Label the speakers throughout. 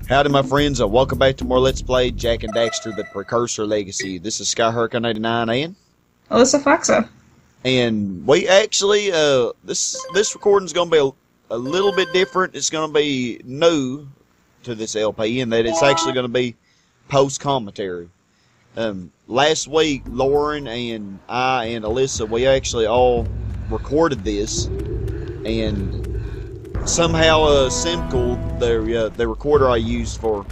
Speaker 1: Howdy my friends, welcome back to more Let's Play Jak And Daxter, the Precursor Legacy. This is Sky Hurricane 89 and
Speaker 2: AlyssaFoxAH.
Speaker 1: And we actually, this recording's going to be a little bit different. It's going to be new to this LP in that it's actually going to be post-commentary. Last week, Lauren and I and Alyssa, we actually all recorded this, and somehow Simcoe, the recorder I used for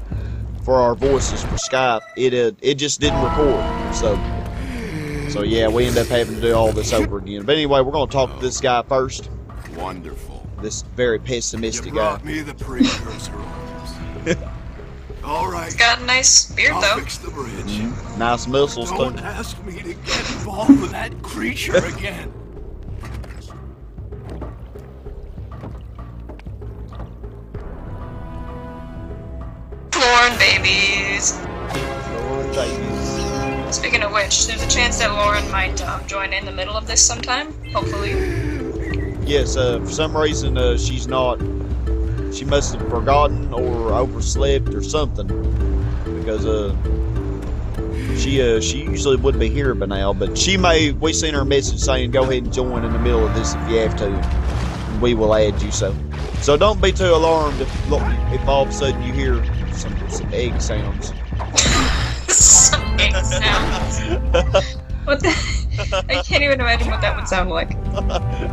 Speaker 1: our voices for Skype, it just didn't record. So yeah, we ended up having to do all this over again. But anyway, we're gonna talk to this guy first.
Speaker 3: Wonderful.
Speaker 1: This very pessimistic
Speaker 3: you
Speaker 1: guy.
Speaker 3: brought me the precursor arms. All right.
Speaker 2: It's got a nice beard,
Speaker 3: I'll
Speaker 2: though.
Speaker 3: fix the bridge.
Speaker 1: Nice muscles too.
Speaker 3: Don't ask me to get involved with that creature again.
Speaker 2: Lauren babies.
Speaker 1: Lauren babies.
Speaker 2: Speaking of which, there's a chance that Lauren might join in the middle of this sometime. Hopefully.
Speaker 1: Yes, for some reason she's not. She must have forgotten or overslept or something, because she usually would be here by now. But she may. We seen her message saying go ahead and join in the middle of this if you have to. And we will add you. So don't be too alarmed if all of a sudden you hear some egg sounds.
Speaker 2: Some egg sounds. What the? I can't even imagine what that would sound like.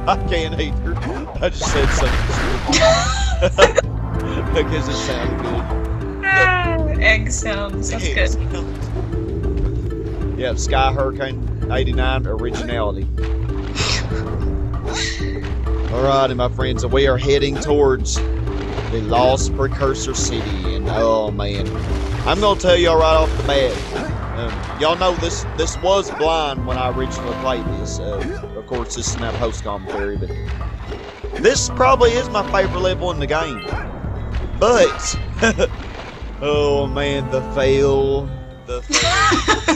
Speaker 1: I can't either. I just said something because it sounded good.
Speaker 2: Egg sounds. That's good.
Speaker 1: Yeah, Sky Hurricane 89 originality. Alrighty, my friends, so we are heading towards the Lost Precursor City, and oh man, I'm gonna tell y'all right off the bat. Y'all know this was blind when I originally played this. Of course, this is not post commentary, but this probably is my favorite level in the game. But oh man, the fail.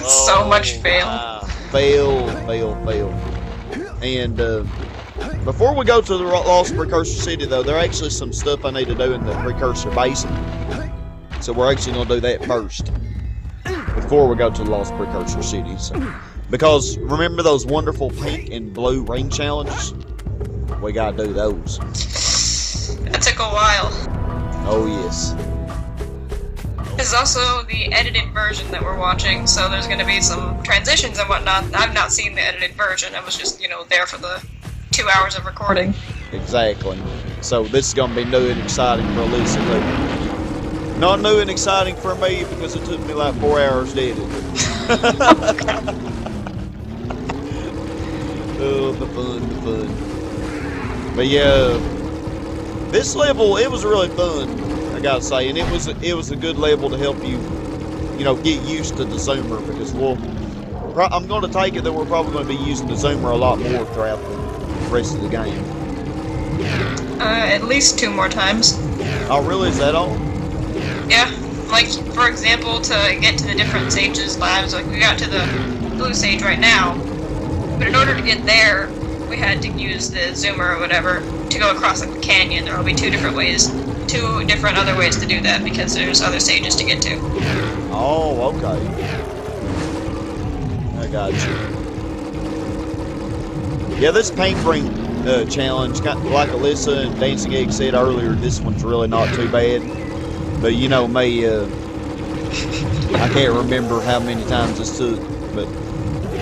Speaker 2: So much fail.
Speaker 1: Fail. And before we go to the Lost Precursor City, though, there are actually some stuff I need to do in the Precursor Basin. So we're actually going to do that first before we go to the Lost Precursor City. So, because remember those wonderful pink and blue ring challenges? We got to do those.
Speaker 2: That took a while.
Speaker 1: Oh, yes.
Speaker 2: This is also the edited version that we're watching, so there's going to be some transitions and whatnot. I've not seen the edited version. I was just, there for the 2 hours of recording.
Speaker 1: Exactly. So this is going to be new and exciting for Alyssa too. Not new and exciting for me because it took me like 4 hours to edit. Oh, the fun. But yeah, this level, it was really fun, I gotta say, and it was a good level to help you, get used to the zoomer, because I'm going to take it that we're probably going to be using the zoomer a lot more throughout the rest of the game.
Speaker 2: At least 2 more times.
Speaker 1: Oh, really? Is that all?
Speaker 2: Yeah. Like, for example, to get to the different sages labs, like we got to the blue sage right now, but in order to get there, we had to use the zoomer or whatever to go across like the canyon. There will be 2 different ways. 2 different other ways to do that, because there's other stages to get to.
Speaker 1: Oh, okay. I got you. Yeah, this paint ring challenge, like Alyssa and DancingEgg said earlier, this one's really not too bad. But you know me, I can't remember how many times this took, but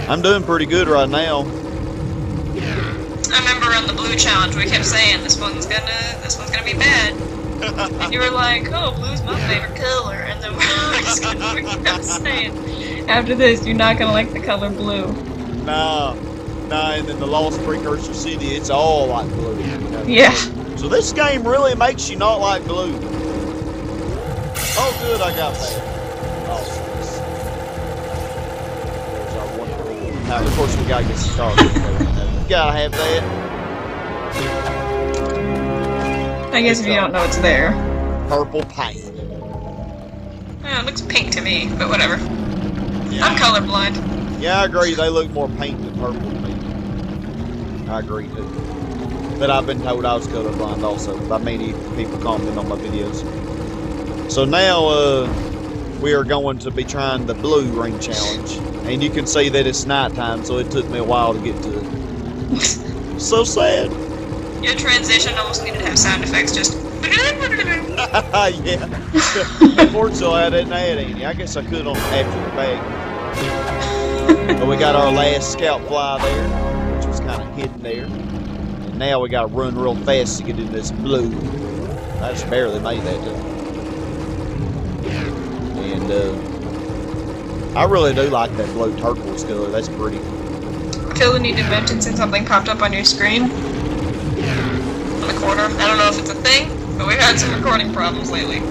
Speaker 1: I'm doing pretty good right now.
Speaker 2: I remember on the blue challenge we kept saying this one's gonna be bad. And you were like, oh, blue's my favorite color, and then we kept saying, after this, you're not gonna like the color blue.
Speaker 1: Nah, and then the Lost Precursor City, it's all like blue.
Speaker 2: Yeah.
Speaker 1: So this game really makes you not like blue. Oh, good, I got that. Awesome. There's our wonderful. Now, of course, we gotta get some stars. You gotta have that.
Speaker 2: I guess if you don't know it's there.
Speaker 1: Purple paint.
Speaker 2: Yeah, it looks pink to me, but whatever.
Speaker 1: Yeah.
Speaker 2: I'm colorblind.
Speaker 1: Yeah, I agree. They look more pink than purple to me. I agree too. But I've been told I was colorblind also by many people commenting on my videos. So now we are going to be trying the blue ring challenge. And you can see that it's nighttime, so it took me a while to get to it. So sad.
Speaker 2: Your transition almost needed to have sound effects, just...
Speaker 1: Yeah. Unfortunately, I didn't add any. I guess I could on after the bag. But we got our last scout fly there, which was kind of hidden there. And now we got to run real fast to get in this blue. I just barely made that too. And I really do like that blue turquoise color. That's pretty.
Speaker 2: I feel the need to mention since something popped up on your screen. On the corner. I don't know if it's a thing, but we've had some recording problems lately.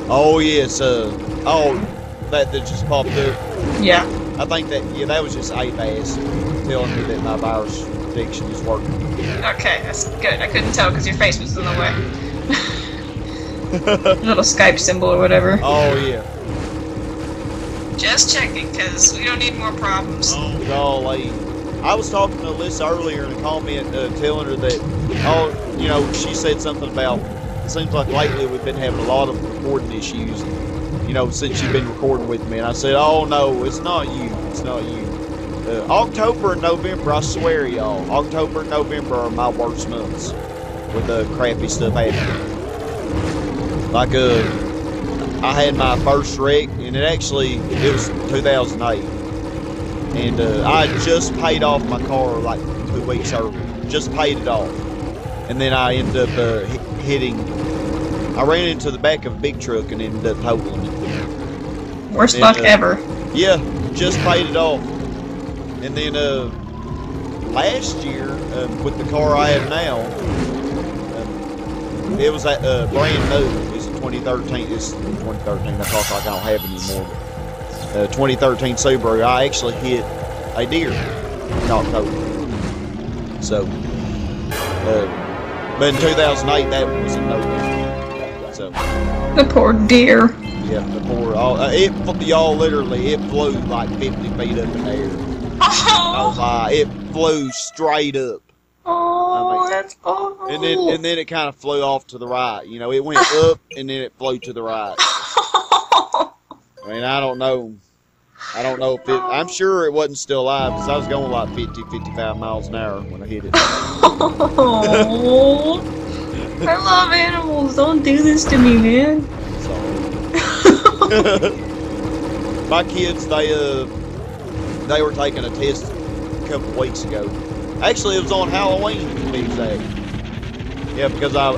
Speaker 1: Oh yes, that just popped up.
Speaker 2: Yeah.
Speaker 1: I think that was just ABAS telling me that my virus prediction is working.
Speaker 2: Okay, that's good. I couldn't tell because your face was in the way. Little Skype symbol or whatever.
Speaker 1: Oh yeah.
Speaker 2: Just checking, because we don't need more problems.
Speaker 1: Oh golly. I was talking to Alyssa earlier in a comment telling her that, she said something about, it seems like lately we've been having a lot of recording issues, since you've been recording with me. And I said, oh no, it's not you. It's not you. October and November, I swear y'all, October and November are my worst months with the crappy stuff happening. Like, I had my first wreck, and it was 2008. And I had just paid off my car like 2 weeks early. Just paid it off. And then I ended up I ran into the back of a big truck and ended up totaling it.
Speaker 2: Worst luck ever.
Speaker 1: Yeah, just paid it off. And then last year, with the car I have now, it was brand new. It's a 2013. It's 2013. I talk like I don't have it anymore. 2013 Subaru, I actually hit a deer in October. So, but in 2008, that was a no-go. So,
Speaker 2: the poor deer.
Speaker 1: Yeah, the poor. Y'all literally, it flew like 50 feet up in the air.
Speaker 2: Oh,
Speaker 1: it flew straight up.
Speaker 2: Oh, that's awful.
Speaker 1: And then it kind of flew off to the right. It went up and then it flew to the right. I mean, I don't know if I'm sure it wasn't still alive because I was going like 50, 55 miles an hour when I hit it.
Speaker 2: Oh, I love animals. Don't do this to me, man.
Speaker 1: Sorry. My kids, they were taking a test a couple of weeks ago. Actually, it was on Halloween, to be exact. Yeah, because I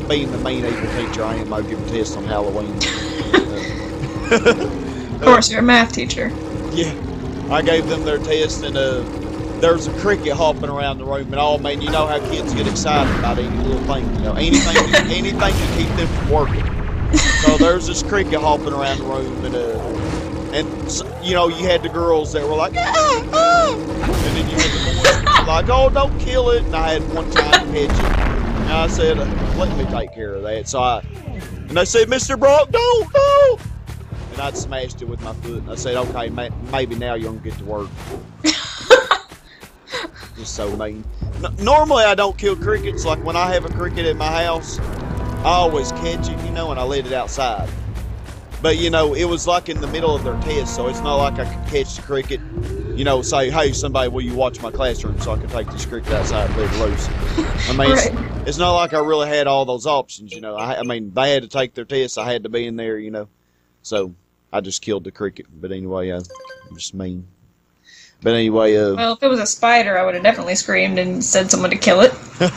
Speaker 1: being the mean evil teacher I am, I give a test on Halloween.
Speaker 2: Of course, you're a math teacher.
Speaker 1: Yeah, I gave them their test, and there's a cricket hopping around the room, and oh man, you know how kids get excited about any little thing, anything to keep them from working. So there's this cricket hopping around the room, and you had the girls that were like, ah! And then you had the boys that were like, oh, don't kill it. And I had one time to catch it, and I said, let me take care of that. And they said, Mr. Brock, don't. And I'd smashed it with my foot, and I said, okay, maybe now you're going to get to work. Just so mean. Normally, I don't kill crickets. Like, when I have a cricket at my house, I always catch it, and I let it outside. But, it was like in the middle of their test, so it's not like I could catch the cricket, say, hey, somebody, will you watch my classroom so I can take this cricket outside and let it loose? I mean, right. It's not like I really had all those options, I mean, they had to take their tests. I had to be in there, So, I just killed the cricket. But anyway, I'm just mean. But anyway,
Speaker 2: well, if it was a spider, I would have definitely screamed and said someone to kill it. But if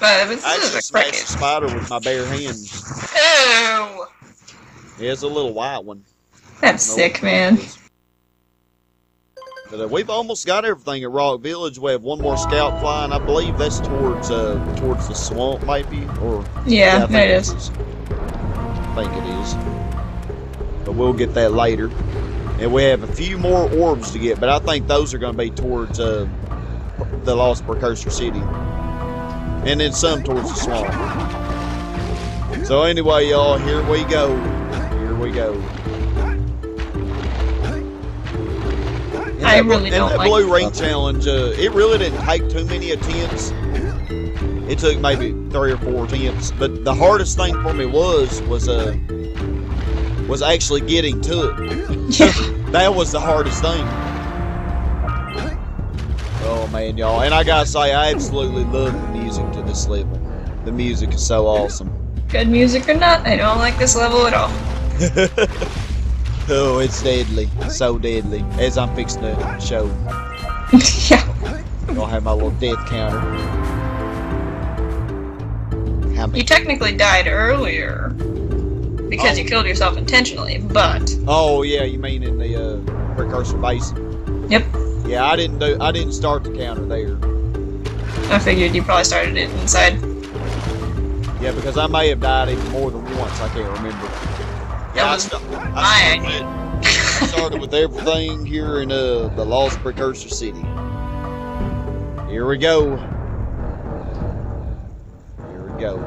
Speaker 1: I
Speaker 2: it's
Speaker 1: just
Speaker 2: a cricket.
Speaker 1: smashed the spider with my bare hands.
Speaker 2: Ew!
Speaker 1: Yeah, it's a little white one.
Speaker 2: That's sick, man.
Speaker 1: But we've almost got everything at Rock Village. We have one more scout flying. I believe that's towards the swamp, maybe, or
Speaker 2: yeah, it is.
Speaker 1: I think it is. But we'll get that later. And we have a few more orbs to get, but I think those are going to be towards the Lost Precursor City. And then some towards the swamp. So anyway, y'all, here we go. Here we go.
Speaker 2: I really don't like
Speaker 1: that blue ring challenge, it really didn't take too many attempts. It took maybe 3 or 4 attempts, but the hardest thing for me was actually getting to it.
Speaker 2: Yeah.
Speaker 1: That was the hardest thing. Oh man, y'all, and I gotta say, I absolutely love the music to this level. The music is so awesome.
Speaker 2: Good music or not, I don't like this level at all.
Speaker 1: Oh, it's deadly, so deadly. As I'm fixing to show.
Speaker 2: Yeah.
Speaker 1: I'll have my little death counter. How many?
Speaker 2: You technically died earlier because you killed yourself intentionally, but
Speaker 1: Oh yeah, you mean in the Precursor Basin?
Speaker 2: yep.
Speaker 1: Yeah, I didn't start the counter there.
Speaker 2: I figured you probably started it inside.
Speaker 1: Yeah, because I may have died even more than once. I can't remember.
Speaker 2: That was my idea.
Speaker 1: I started with everything here in the Lost Precursor City. Here we go. Here we go.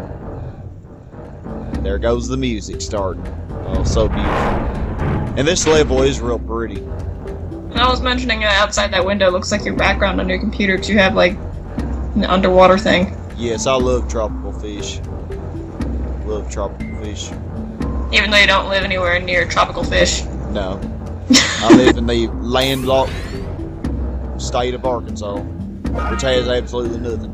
Speaker 1: There goes the music starting. Oh, so beautiful. And this level is real pretty.
Speaker 2: And I was mentioning that outside that window looks like your background on your computer because you have like an underwater thing.
Speaker 1: Yes, I love tropical fish. Love tropical fish.
Speaker 2: Even though you don't live anywhere near tropical fish.
Speaker 1: No. I live in the landlocked state of Arkansas, which has absolutely nothing.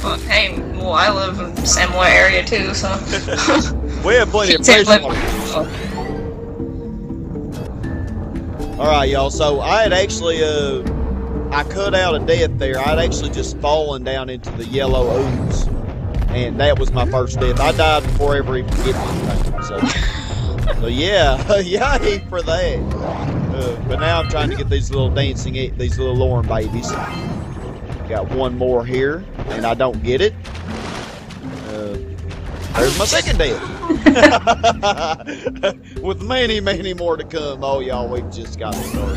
Speaker 2: Well, hey, well, I live in a similar area too, so.
Speaker 1: We have plenty of
Speaker 2: Same
Speaker 1: fresh
Speaker 2: level.
Speaker 1: water. Alright, y'all, so I had actually, I cut out a death there. I'd actually just fallen down into the yellow ooze. And that was my first death. I died before I ever even get anything. So yeah, yay for that. But now I'm trying to get these little these little Lauren babies. Got one more here, and I don't get it. There's my second death. With many, many more to come. Oh, y'all, we've just got started.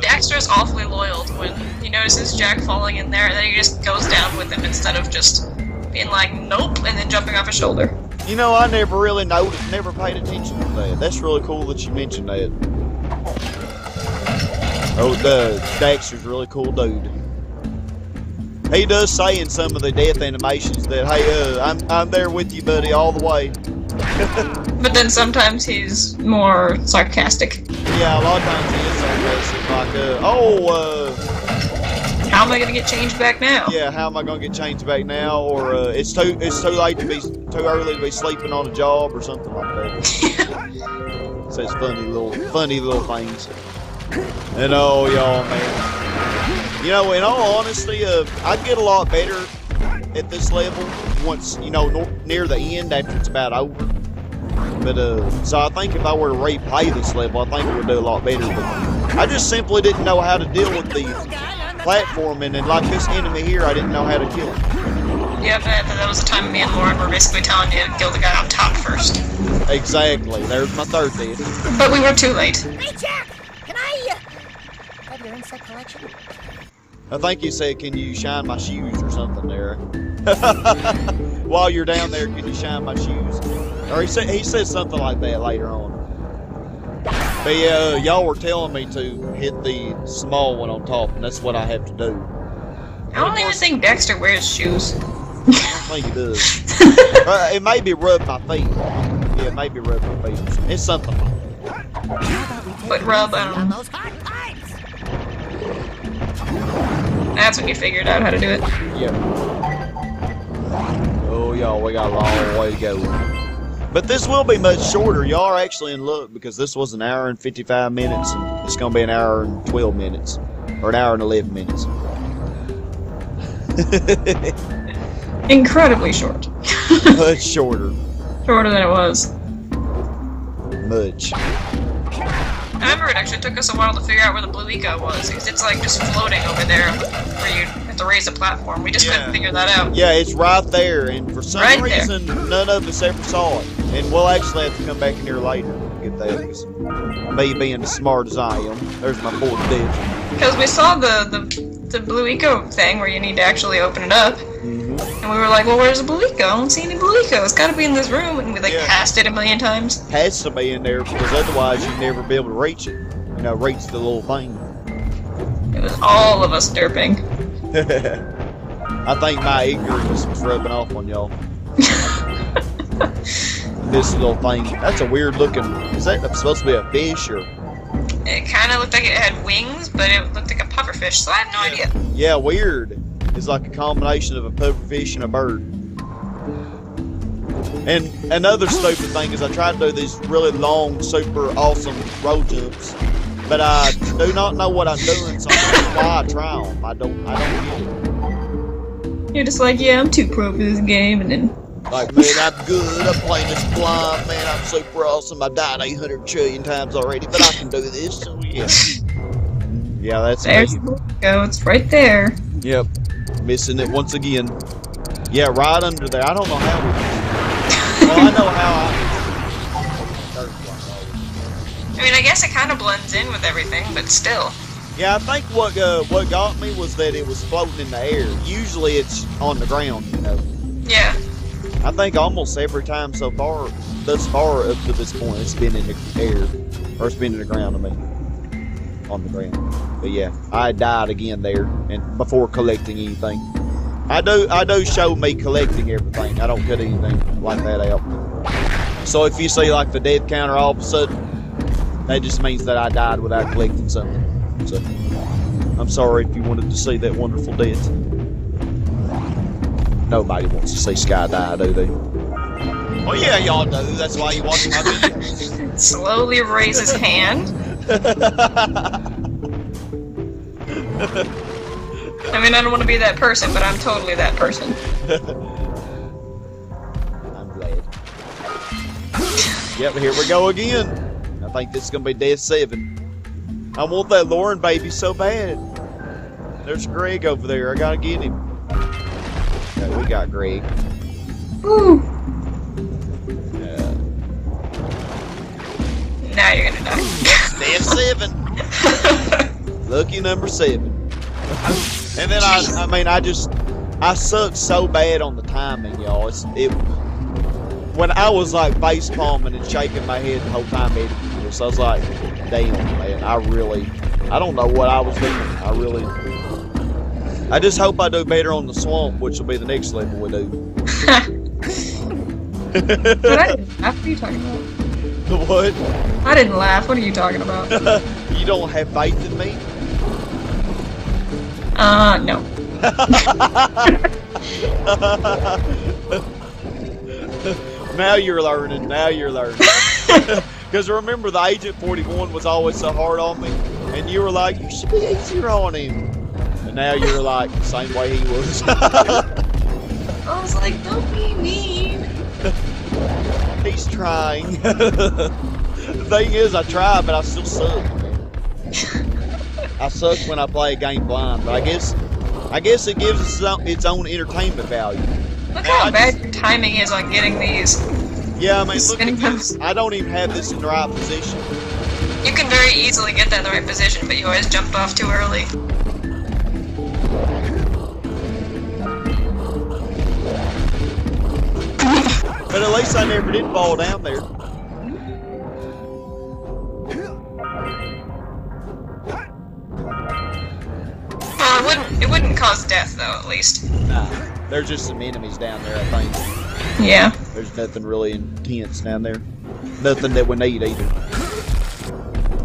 Speaker 2: Daxter is awfully loyal to when he notices Jak falling in there, and then he just goes down with him instead of just being like, nope, and then jumping off his shoulder.
Speaker 1: You know, I never really noticed, never paid attention to that. That's really cool that you mentioned that. Oh, Daxter's a really cool dude. He does say in some of the death animations that, hey, I'm there with you, buddy, all the way.
Speaker 2: But then sometimes he's more sarcastic.
Speaker 1: Yeah, a lot of times he is sarcastic, like,
Speaker 2: How am I gonna get changed back now?
Speaker 1: yeah, how am I gonna get changed back now? Or it's too late to be too early to be sleeping on a job or something like that. Says funny little things. And oh, y'all, man, you know, in all honesty, I get a lot better at this level once, you know, near the end after it's about over. But so I think if I were to replay this level, I think it would do a lot better. But I just simply didn't know how to deal with the platforming, and like this enemy here, I didn't know how to kill him.
Speaker 2: Yeah, that was the time me and Lauren were basically telling you to kill the guy on top first.
Speaker 1: Exactly. There's my third death.
Speaker 2: But we were too late.
Speaker 4: Hey, Jak! Can I, have your insect collection?
Speaker 1: I think he said, can you shine my shoes or something there. While you're down there, can you shine my shoes? Or he said something like that later on. But yeah, y'all were telling me to hit the small one on top, and that's what I have to do.
Speaker 2: I don't even think Daxter wears shoes.
Speaker 1: I don't think he does. It may be rub my feet. Yeah, it may be rub my feet. It's something like that.
Speaker 2: But rub, I don't know.
Speaker 4: Those hard times.
Speaker 2: That's when you figured out how to do it.
Speaker 1: Yeah. Oh, y'all, we got a long way to go. But this will be much shorter. Y'all are actually in luck because this was an hour and 55 minutes, and it's going to be an hour and 12 minutes. Or an hour and 11 minutes.
Speaker 2: Incredibly short.
Speaker 1: Much shorter.
Speaker 2: Shorter than it was.
Speaker 1: Much.
Speaker 2: I remember it actually took us a while to figure out where the blue eco was, because it's like just floating over there where you have to raise a platform. We just couldn't figure that out.
Speaker 1: Yeah, it's right there, and for some
Speaker 2: Right
Speaker 1: reason, none of us ever saw it. And we'll actually have to come back in here later to get that, because me being as smart as I am, there's my fourth death.
Speaker 2: Because we saw the blue eco thing where you need to actually open it up, and we were like, well, where's the blue eco? I don't see any blue eco. It's got to be in this room, and we like passed it a million times.
Speaker 1: Has to be in there, because otherwise you'd never be able to reach it. You know, reach the little thing.
Speaker 2: It was all of us derping.
Speaker 1: I think my ignorance was rubbing off on y'all. This little thing. That's a weird looking. Is that supposed to be a fish or?
Speaker 2: It kind of looked like it had wings, but it looked like a pufferfish, so I have no idea.
Speaker 1: Yeah, weird. It's like a combination of a pufferfish and a bird. And another stupid thing is I tried to do these really long, super awesome road jumps, but I do not know what I'm doing, so I don't know why I try them. I don't get it.
Speaker 2: You're just like, yeah, I'm too pro for this game, and then...
Speaker 1: Like, man, I'm good, I'm playing this blind, man, I'm super awesome, I died 800 trillion times already, but I can do this, so yeah. Yeah, that's
Speaker 2: There's
Speaker 1: me.
Speaker 2: the go, it's right there.
Speaker 1: Yep, missing it once again. Yeah, right under there, I don't know how we... Well, I know how
Speaker 2: I mean, I guess it kind of blends in with everything, but still.
Speaker 1: Yeah, I think what got me was that it was floating in the air. Usually it's on the ground, you know.
Speaker 2: Yeah.
Speaker 1: I think almost every time so far, thus far up to this point, it's been in the air, or it's been in the ground. I mean, on the ground. But yeah, I died again there, and before collecting anything. I do show me collecting everything. I don't cut anything like that out. So if you see like the death counter all of a sudden, that just means that I died without collecting something. So I'm sorry if you wanted to see that wonderful death. Nobody wants to see Sky die, do they? Well, yeah, y'all do. That's why you watch my videos.
Speaker 2: Slowly raise his hand. I mean, I don't want to be that person, but I'm totally that person.
Speaker 1: I'm glad. Yep, here we go again. I think this is going to be Death 7. I want that Lauren baby so bad. There's Greg over there. I got to get him. Okay, we got Greg.
Speaker 2: Woo. Now you're going to die.
Speaker 1: Death 7. Lucky number 7. And then I suck so bad on the timing, y'all. When I was like face palming and shaking my head the whole time editing this, I was like, damn, man, I don't know what I was doing. I just hope I do better on the swamp, which will be the next level we do.
Speaker 2: But I didn't laugh. What are you talking about?
Speaker 1: What?
Speaker 2: I didn't laugh. What are you talking about?
Speaker 1: You don't have faith in me?
Speaker 2: No.
Speaker 1: Now you're learning. Because remember, the Agent 41 was always so hard on me, and you were like, you should be easier on him. And now you're like, the same way he was.
Speaker 2: I was like, don't be mean.
Speaker 1: He's trying. The thing is, I try, but I still suck. I suck when I play a game blind, but I guess it gives its own entertainment value.
Speaker 2: Look how bad your timing is on getting these.
Speaker 1: Yeah, I mean, look at this. I don't even have this in the right position.
Speaker 2: You can very easily get that in the right position, but you always jump off too early.
Speaker 1: But at least I never did fall down there.
Speaker 2: Well, it wouldn't cause death, though, at least.
Speaker 1: Nah, there's just some enemies down there, I think.
Speaker 2: Yeah.
Speaker 1: There's nothing really intense down there. Nothing that we need either.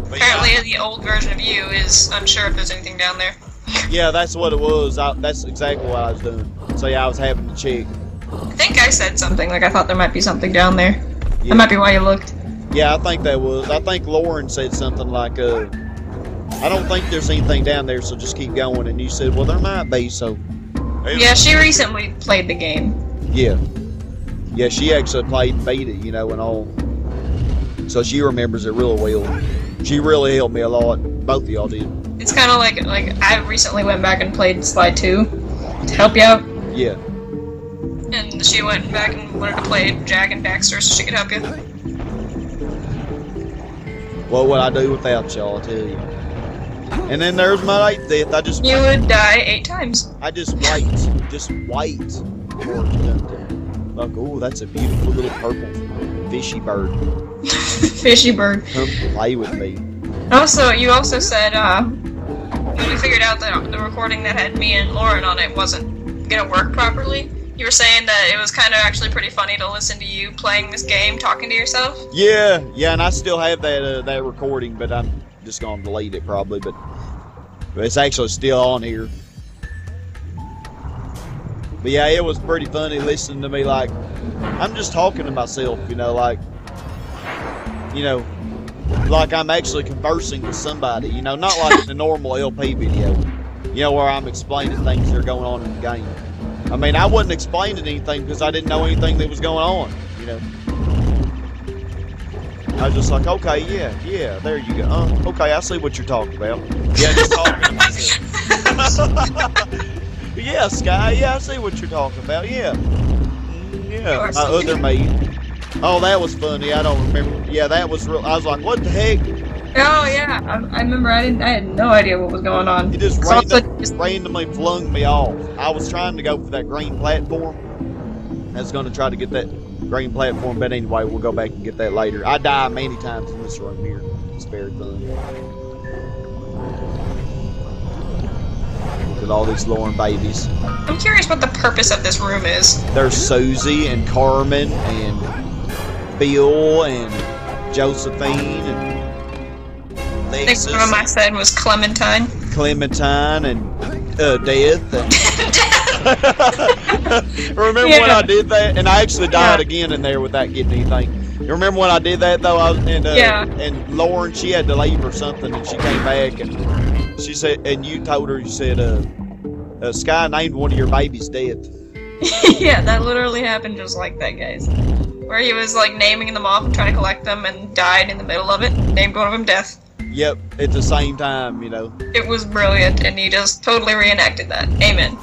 Speaker 1: But
Speaker 2: Apparently, the old version of you is unsure if there's anything down there.
Speaker 1: yeah, that's what it was. That's exactly what I was doing. So yeah, I was having to check.
Speaker 2: I think I said something, like I thought there might be something down there.
Speaker 1: Yeah.
Speaker 2: That might be why you looked.
Speaker 1: Yeah, I think that was. I think Lauren said something like, I don't think there's anything down there, so just keep going. And you said, well, there might be, so.
Speaker 2: Yeah, she recently played the game.
Speaker 1: Yeah. Yeah, she actually played and beat it, you know, and all. So she remembers it real well. She really helped me a lot. Both of y'all did.
Speaker 2: It's kind of like I recently went back and played Slide 2 to help you out.
Speaker 1: Yeah.
Speaker 2: And she went back and wanted to play Jak And Daxter so she could help you.
Speaker 1: What would I do without y'all, I tell you. And then there's my 8th death.
Speaker 2: You would die 8 times.
Speaker 1: I just wait for it to come to. Like, oh, that's a beautiful little purple fishy bird.
Speaker 2: Fishy bird.
Speaker 1: Come play with me.
Speaker 2: Also, you also said, when we figured out that the recording that had me and Lauren on it wasn't gonna work properly. You were saying that it was kind of actually pretty funny to listen to you playing this game, talking to yourself.
Speaker 1: Yeah, and I still have that recording, but I'm just gonna delete it probably. But it's actually still on here. But yeah, it was pretty funny listening to me. Like, I'm just talking to myself, like I'm actually conversing with somebody. Not like the normal LP video. Where I'm explaining things that are going on in the game. I mean, I wasn't explaining anything because I didn't know anything that was going on, I was just like, okay, yeah, there you go. Okay, I see what you're talking about. Yeah, just talking to myself. Yeah, Sky, yeah, I see what you're talking about, yeah. Yeah, my other mate. Oh, that was funny, I don't remember. Yeah, that was real. I was like, what the heck?
Speaker 2: Oh yeah, I remember. I had no idea what was going on.
Speaker 1: He just randomly flung me off. I was trying to go for that green platform. I was going to try to get that green platform, but anyway, we'll go back and get that later. I die many times in this room here. It's very fun. Look at all these Lauren babies.
Speaker 2: I'm curious what the purpose of this room is.
Speaker 1: There's Susie and Carmen and Bill and Josephine and
Speaker 2: I think one of my said was Clementine.
Speaker 1: Clementine and Death. Remember when I did that? And I actually died again in there without getting anything. You remember when I did that though? And Lauren, she had to leave or something, and she came back and she said, and you told her, you said, Sky named one of your babies Death.
Speaker 2: Yeah, that literally happened just like that, guys. Where he was like naming them off and trying to collect them and died in the middle of it. Named one of them Death.
Speaker 1: Yep, at the same time,
Speaker 2: It was brilliant, and he just totally reenacted that. Amen.